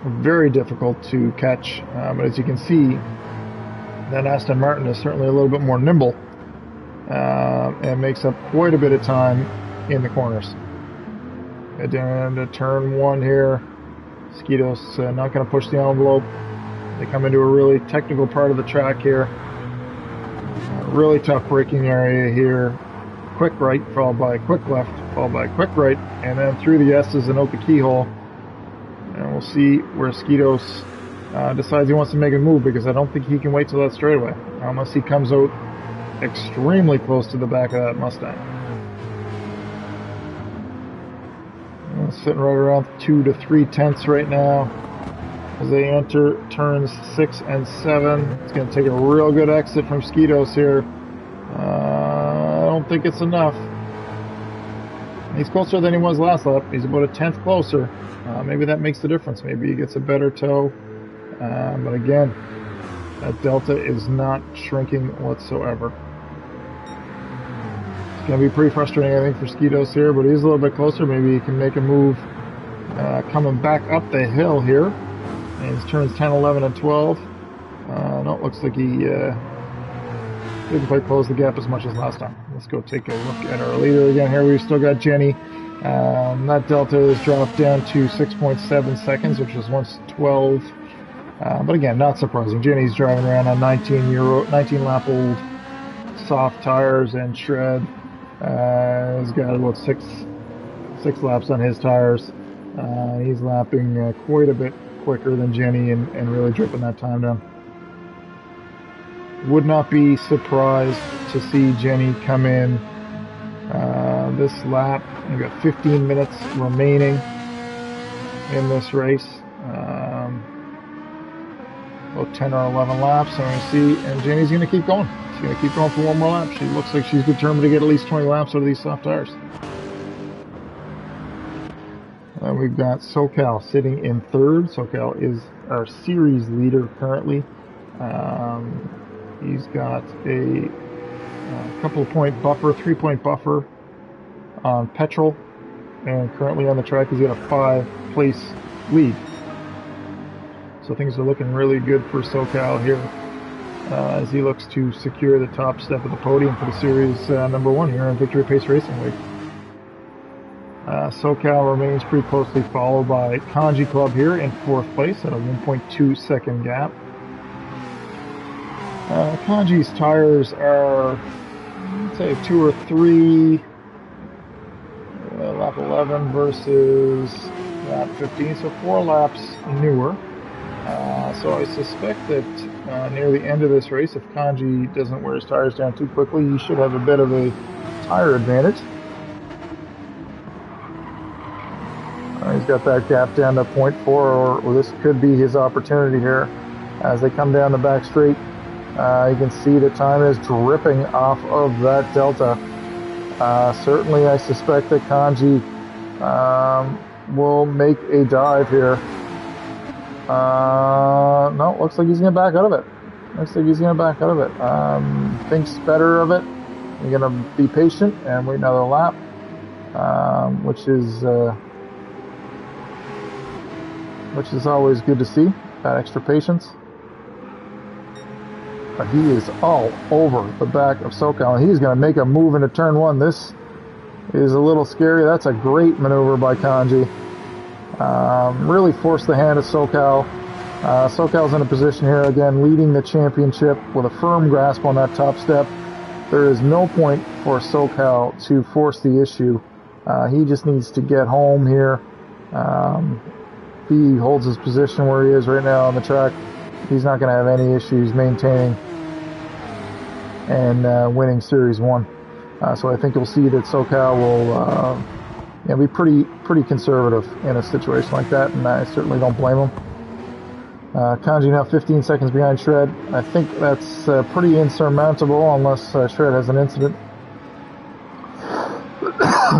very difficult to catch, but as you can see, that Aston Martin is certainly a little bit more nimble and makes up quite a bit of time in the corners. Down to turn 1 here, Skidos not going to push the envelope. They come into a really technical part of the track here. Really tough braking area here. Quick right, followed by quick left, followed by quick right, and then through the S's and out the keyhole. And we'll see where Skidos decides he wants to make a move, because I don't think he can wait till that straightaway, unless he comes out extremely close to the back of that Mustang. Sitting right around 2 to 3 tenths right now as they enter turns 6 and 7. It's going to take a real good exit from Skidos here. I don't think it's enough. He's closer than he was last lap. He's about a tenth closer. Maybe that makes the difference. Maybe he gets a better toe. But again, that delta is not shrinking whatsoever. It's going to be pretty frustrating, I think, for Skidos here, but he's a little bit closer. Maybe he can make a move coming back up the hill here. And his turns 10, 11, and 12. No, it looks like he didn't quite close the gap as much as last time. Let's go take a look at our leader again here. We've still got Jenny. That delta has dropped down to 6.7 seconds, which was once 12. But again, not surprising. Jenny's driving around on 19-lap-old soft tires, and Shred has got about six laps on his tires. He's lapping quite a bit quicker than Jenny and really dripping that time down. Would not be surprised to see Jenny come in this lap. We've got 15 minutes remaining in this race. About 10 or 11 laps, and we see, and Jenny's going to keep going. She's going to keep going for one more lap. She looks like she's determined to get at least 20 laps out of these soft tires. We've got SoCal sitting in third. SoCal is our series leader currently. He's got a couple of point buffer, 3-point buffer on petrol, and currently on the track he's got a 5-place lead. So things are looking really good for SoCal here as he looks to secure the top step of the podium for the series number 1 here in Victory Pace Racing League. SoCal remains pretty closely followed by Kanji Club here in 4th place at a 1.2 second gap. Kanji's tires are, let's say, 2 or 3, lap 11 versus lap 15, so 4 laps newer. So I suspect that near the end of this race, if Kanji doesn't wear his tires down too quickly, he should have a bit of a tire advantage. He's got that gap down to 0.4, or this could be his opportunity here. As they come down the back straight, you can see the time is dripping off of that delta. Certainly I suspect that Kanji will make a dive here. No, looks like he's going to back out of it. Thinks better of it. You're going to be patient and wait another lap, which is always good to see, that extra patience. But he is all over the back of SoCal, and he's going to make a move into turn 1. This is a little scary. That's a great maneuver by Kanji. Really forced the hand of SoCal. SoCal's in a position here, again, leading the championship with a firm grasp on that top step. There is no point for SoCal to force the issue. He just needs to get home here. He holds his position where he is right now on the track. He's not going to have any issues maintaining and winning Series 1. So I think you'll see that SoCal will be pretty conservative in a situation like that, and I certainly don't blame him. Kanji now 15 seconds behind Shred. I think that's pretty insurmountable unless Shred has an incident.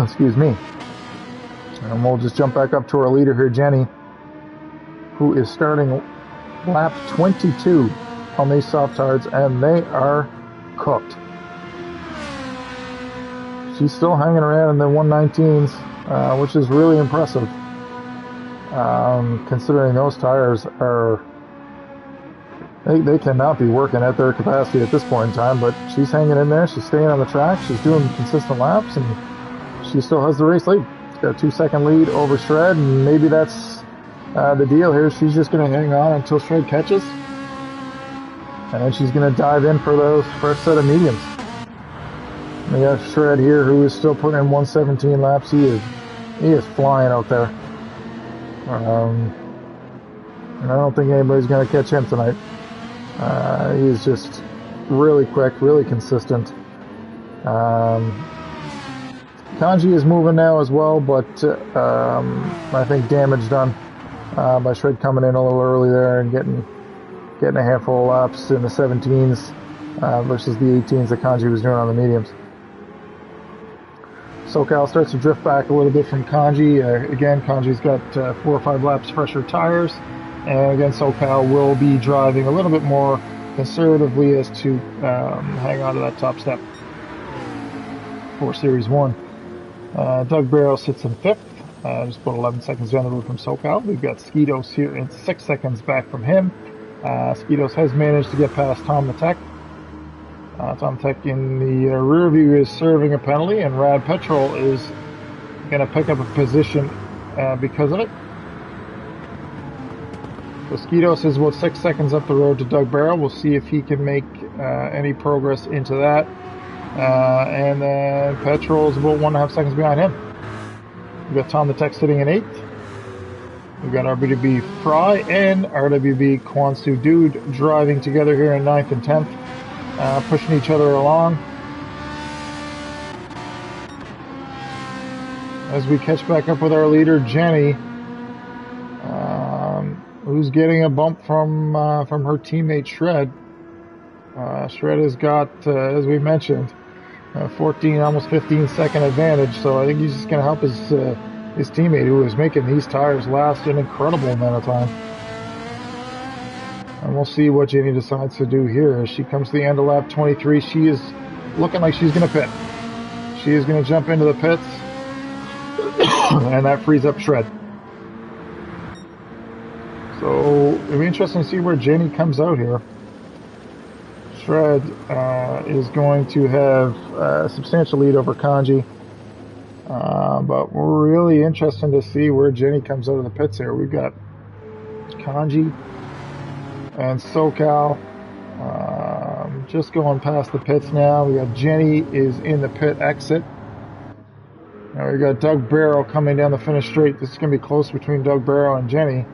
Excuse me. And we'll just jump back up to our leader here, Jenny, who is starting lap 22 on these soft tires, and they are cooked. She's still hanging around in the 119s, which is really impressive, considering those tires are, they cannot be working at their capacity at this point in time, but she's hanging in there, she's staying on the track, she's doing consistent laps, and she still has the race lead. She's got a 2-second lead over Shred, and maybe that's the deal here. She's just going to hang on until Shred catches, and then she's going to dive in for those first set of mediums. We got Shred here, who is still putting in 117 laps. He is flying out there. And I don't think anybody's going to catch him tonight. He is just really quick, really consistent. Kanji is moving now as well, but I think damage done by Shred coming in a little early there and getting a handful of laps in the 17s versus the 18s that Kanji was doing on the mediums. SoCal starts to drift back a little bit from Kanji. Again, Kanji's got 4 or 5 laps fresher tires, and again, SoCal will be driving a little bit more conservatively as to hang on to that top step for Series 1. Doug Barrow sits in 5th, just about 11 seconds down the road from SoCal. We've got Skidos here in 6 seconds back from him. Skidos has managed to get past Tom the Tech. Tom Tech in the rear view is serving a penalty, and Rad Petrol is going to pick up a position because of it. So Skidos is about 6 seconds up the road to Doug Barrow. We'll see if he can make any progress into that. And then Petrol is about 1.5 seconds behind him. We've got Tom the Tech sitting in 8th. We've got RWB Fry and RWB Kwansu Dude driving together here in 9th and 10th. pushing each other along. As we catch back up with our leader, Jenny, who's getting a bump from her teammate Shred. Shred has got, as we mentioned, 14, almost 15-second advantage. So I think he's just going to help his teammate, who is making these tires last an incredible amount of time. And we'll see what Jenny decides to do here. As she comes to the end of lap 23, she is looking like she's going to pit. She is going to jump into the pits, and that frees up Shred. So it'll be interesting to see where Jenny comes out here. Shred is going to have a substantial lead over Kanji. But we're really interested to see where Jenny comes out of the pits here. We've got Kanji and SoCal just going past the pits now. We got Jenny is in the pit exit. Now we got Doug Barrow coming down the finish straight. This is going to be close between Doug Barrow and Jenny.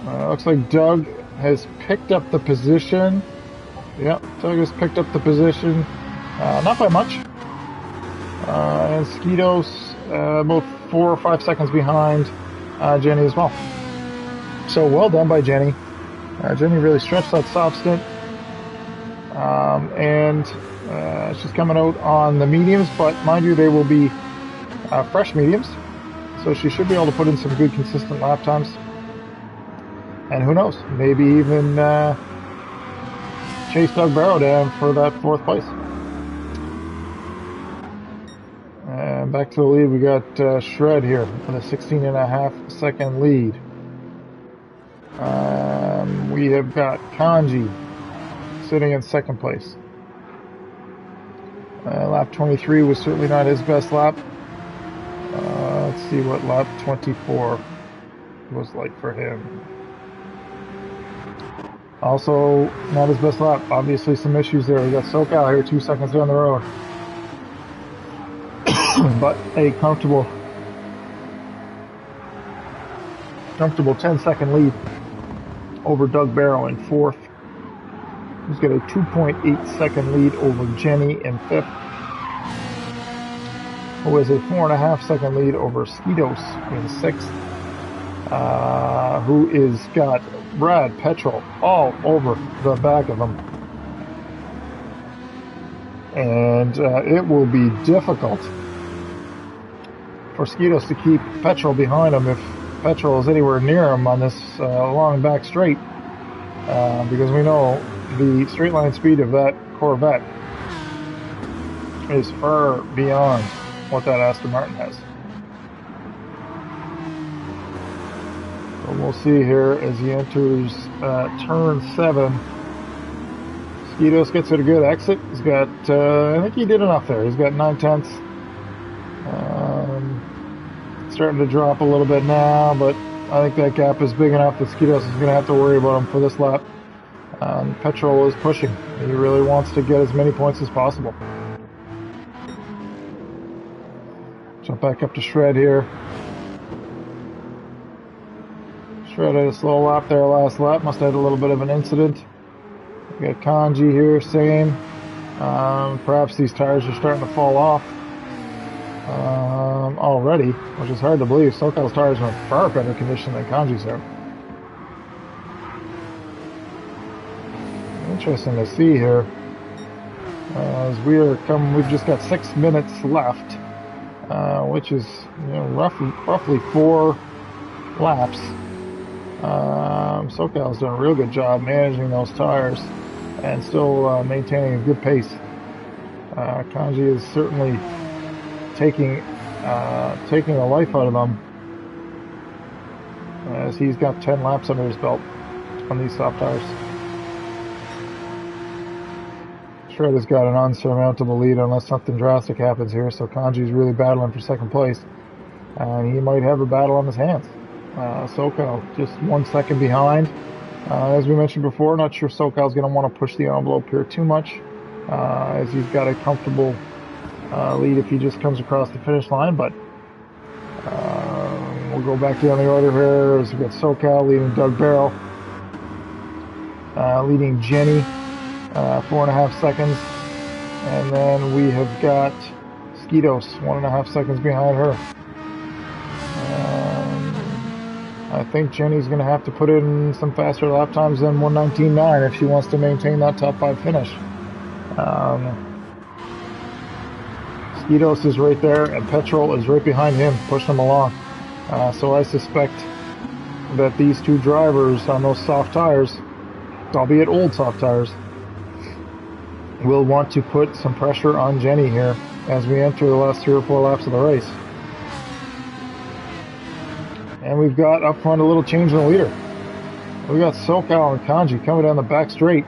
Looks like Doug has picked up the position. Yep, Doug has picked up the position. Not by much. And Skidos about 4 or 5 seconds behind Jenny as well. So well done by Jenny. Jenny really stretched that stop stint. And she's coming out on the mediums, but mind you, they will be fresh mediums. So she should be able to put in some good consistent lap times. And who knows, maybe even chase Doug Barrow down for that 4th place. And back to the lead, we got Shred here with a 16.5-second lead. We have got Kanji sitting in 2nd place. Lap 23 was certainly not his best lap. Let's see what lap 24 was like for him. Also, not his best lap. Obviously, some issues there. We got SoCal here 2 seconds down the road. But a comfortable 10-second lead over Doug Barrow in 4th. He's got a 2.8-second lead over Jenny in 5th, who has a 4.5-second lead over Skidos in 6th, who is got Brad Petrol all over the back of him. And it will be difficult for Skidos to keep Petrol behind him if Petrol is anywhere near him on this long back straight, because we know the straight line speed of that Corvette is far beyond what that Aston Martin has. So we'll see here as he enters turn 7. Skidos gets at a good exit. He's got, I think he did enough there. He's got 9/10. Starting to drop a little bit now, but I think that gap is big enough that Skidos is going to have to worry about him for this lap. Petrol is pushing. He really wants to get as many points as possible. Jump back up to Shred here. Shred had a slow lap there last lap. Must have had a little bit of an incident. We got Kanji here, same. Perhaps these tires are starting to fall off already, which is hard to believe. SoCal's tires are in far better condition than Kanji's are. Interesting to see here. As we've just got 6 minutes left, which is roughly 4 laps. SoCal's done a real good job managing those tires and still maintaining a good pace. Kanji is certainly taking the life out of them, as he's got 10 laps under his belt on these soft tires. Shred has got an unsurmountable lead unless something drastic happens here, so Kanji's really battling for 2nd place, and he might have a battle on his hands. SoCal just 1 second behind. As we mentioned before, not sure SoCal's going to want to push the envelope here too much, as he's got a comfortable lead if he just comes across the finish line, but we'll go back down the order here as we've got SoCal leading Doug Barrow. leading Jenny 4.5 seconds. And then we have got Skidos 1.5 seconds behind her. I think Jenny's going to have to put in some faster lap times than 1:19.9 if she wants to maintain that top 5 finish. Skidos is right there, and Petrol is right behind him, pushing him along. So I suspect that these two drivers on those soft tires, albeit old soft tires, will want to put some pressure on Jenny here as we enter the last 3 or 4 laps of the race. And we've got up front a little change in the leader. We've got SoCal and Kanji coming down the back straight.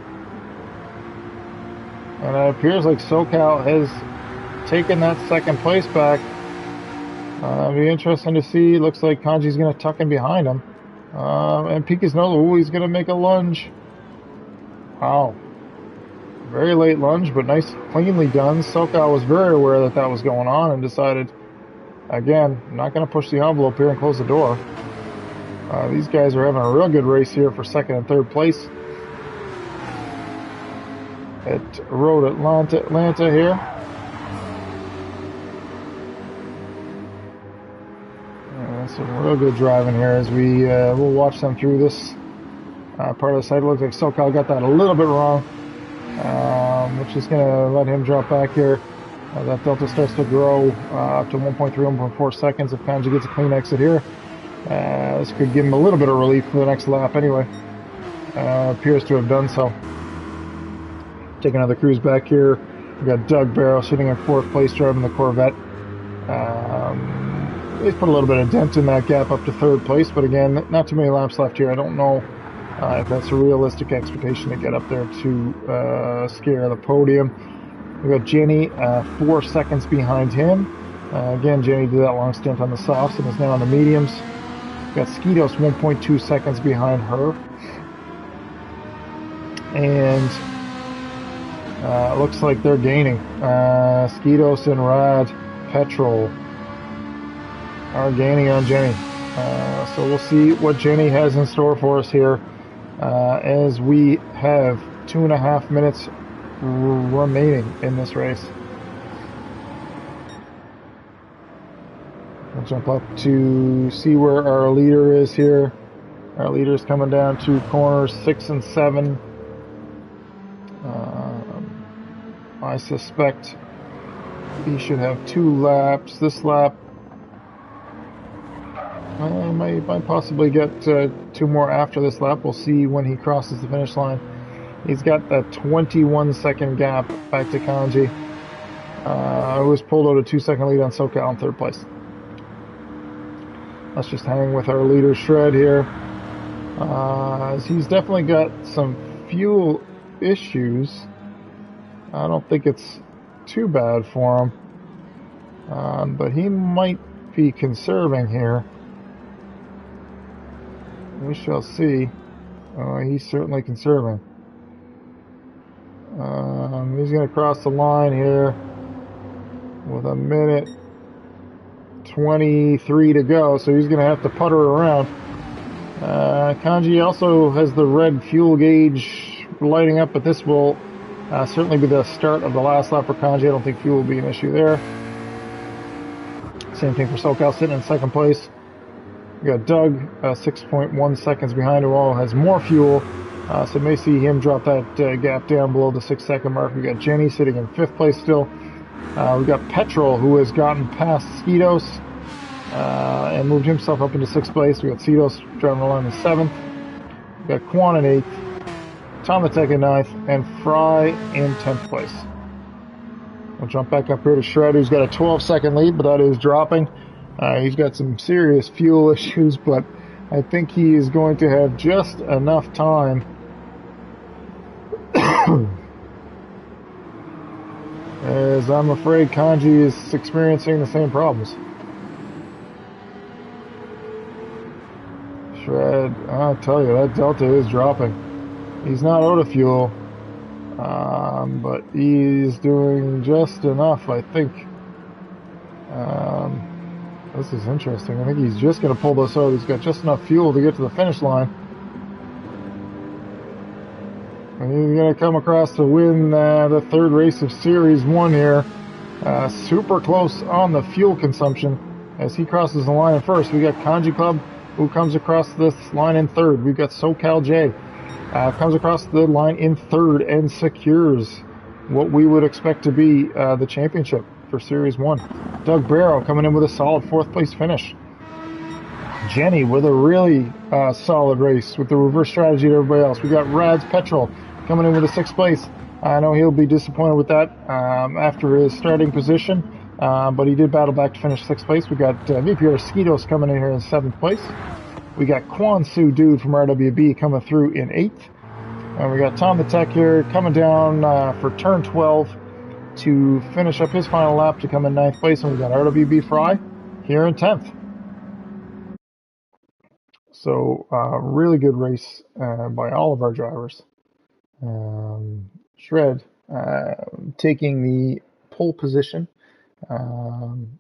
And it appears like SoCal has taken that second place back. It'll be interesting to see. Looks like Kanji's going to tuck in behind him. And Pika's he's going to make a lunge. Wow. Very late lunge, but nice, cleanly done. SoCal was very aware that that was going on and decided, again, I'm not going to push the envelope here and close the door. These guys are having a real good race here for second and third place at Road Atlanta here. Some real good driving here as we'll watch them through this part of the site. It looks like SoCal got that a little bit wrong, which is going to let him drop back here. That delta starts to grow up to 1.3, 1.4 seconds if Kanji gets a clean exit here. This could give him a little bit of relief for the next lap anyway. Appears to have done so. Take another cruise back here. We've got Doug Barrow sitting in 4th place driving the Corvette. He's put a little bit of dent in that gap up to 3rd place, but again, not too many laps left here. I don't know if that's a realistic expectation to get up there to scare the podium. We've got Jenny 4 seconds behind him. Again, Jenny did that long stint on the softs and is now on the mediums. We've got Skidos 1.2 seconds behind her. And looks like they're gaining. Skidos and Rad Petrol are gaining on Jenny. So we'll see what Jenny has in store for us here as we have 2.5 minutes remaining in this race. We'll jump up to see where our leader is here. Our leader's coming down to corners 6 and 7. I suspect he should have 2 laps. This lap might possibly get 2 more after this lap. We'll see when he crosses the finish line. He's got that 21-second gap back to Kanji. Who was pulled out a 2-second lead on SoCal in 3rd place. Let's just hang with our leader Shred here. He's definitely got some fuel issues. I don't think it's too bad for him. But he might be conserving here. We shall see. He's certainly conserving. He's going to cross the line here with 1:23 to go, so he's going to have to putter around. Kanji also has the red fuel gauge lighting up, but this will certainly be the start of the last lap for Kanji. I don't think fuel will be an issue there. Same thing for SoCal sitting in 2nd place. We got Doug 6.1 seconds behind, who all has more fuel. So may see him drop that gap down below the 6-second mark. We got Jenny sitting in 5th place still. We got Petrol, who has gotten past Skidos and moved himself up into 6th place. We got Skidos driving along in 7th. We got Quan in 8th, Tomatek in 9th, and Fry in 10th place. We'll jump back up here to Shred, who's got a 12-second lead, but that is dropping. He's got some serious fuel issues, but I think he is going to have just enough time as I'm afraid Kanji is experiencing the same problems. Shred, I'll tell you, that delta is dropping. He's not out of fuel, but he's doing just enough, I think. This is interesting. I think he's just going to pull this out. He's got just enough fuel to get to the finish line. He's going to come across to win the third race of Series 1 here. Super close on the fuel consumption as he crosses the line in first. We got Kanji Club, who comes across this line in third. We've got SoCal J, comes across the line in third and secures what we would expect to be the championship for Series 1. Doug Barrow coming in with a solid fourth place finish. Jenny with a really solid race with the reverse strategy to everybody else. We got Rad's Petrol coming in with a sixth place. I know he'll be disappointed with that after his starting position, but he did battle back to finish sixth place. We got VPRL Skidos coming in here in seventh place. We got Quan Su Dude from RWB coming through in eighth. And we got Tom the Tech here coming down for turn 12 to finish up his final lap to come in ninth place. And we got RWB Fry here in 10th. So really good race by all of our drivers. Shred taking the pole position and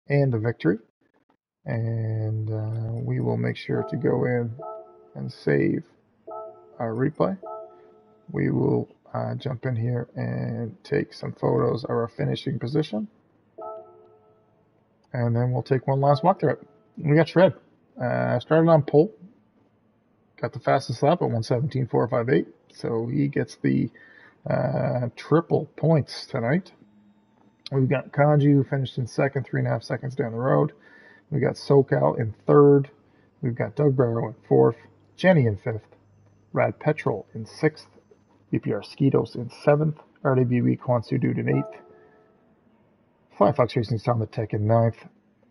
the victory. And we will make sure to go in and save our replay. We will jump in here and take some photos of our finishing position. And then we'll take one last walkthrough. We got Shred. Started on pole. Got the fastest lap at 1:17.458. So he gets the triple points tonight. We've got Kanji, who finished in second, 3.5 seconds down the road. We got SoCal in third. We've got Doug Barrow in fourth. Jenny in fifth. Rad Petrol in sixth. VPR Skidos in seventh. RWB Quansu Dude in eighth. Fly Fox Racing's Tom the Tech in ninth.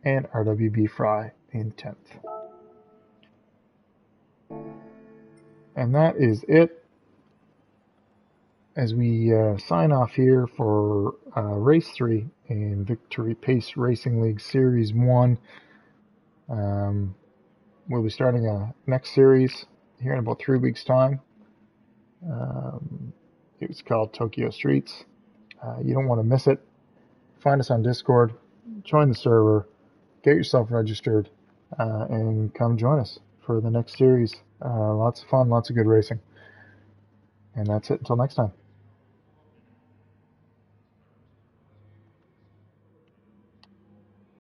And RWB Fry in 10th. And that is it. As we sign off here for Race 3 in Victory Pace Racing League Series 1. We'll be starting a next series here in about 3 weeks' time. It's called Tokyo Streets. You don't want to miss it. Find us on Discord, join the server, get yourself registered, and come join us for the next series. Lots of fun, lots of good racing. And that's it until next time.